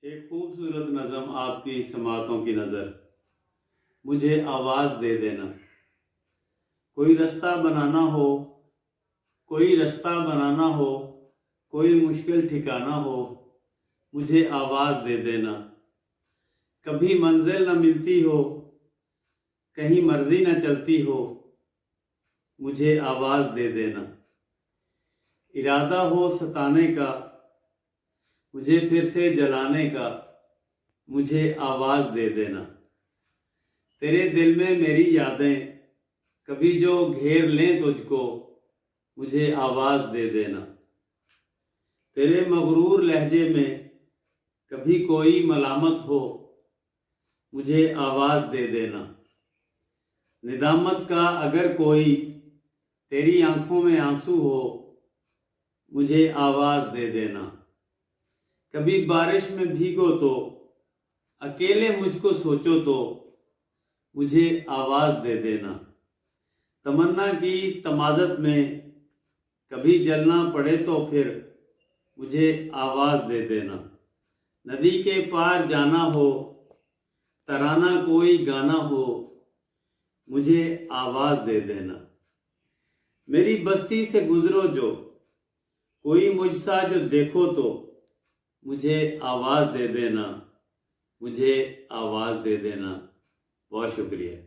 एक खूबसूरत नज़म आपकी समातों की नज़र, मुझे आवाज़ दे देना। कोई रास्ता बनाना हो, कोई रास्ता बनाना हो, कोई मुश्किल ठिकाना हो, मुझे आवाज़ दे देना। कभी मंजिल न मिलती हो, कहीं मर्जी न चलती हो, मुझे आवाज़ दे देना। इरादा हो सताने का, मुझे फिर से जलाने का, मुझे आवाज़ दे देना। तेरे दिल में मेरी यादें कभी जो घेर लें तुझको, मुझे आवाज़ दे देना। तेरे मगरूर लहजे में कभी कोई मलामत हो, मुझे आवाज़ दे देना। निदामत का अगर कोई तेरी आंखों में आंसू हो, मुझे आवाज़ दे देना। कभी बारिश में भीगो तो, अकेले मुझको सोचो तो, मुझे आवाज़ दे देना। तमन्ना की तमाज़त में कभी जलना पड़े तो फिर मुझे आवाज़ दे देना। नदी के पार जाना हो, तराना कोई गाना हो, मुझे आवाज़ दे देना। मेरी बस्ती से गुजरो जो, कोई मुझसा जो देखो तो, मुझे आवाज़ दे देना, मुझे आवाज़ दे देना। बहुत शुक्रिया।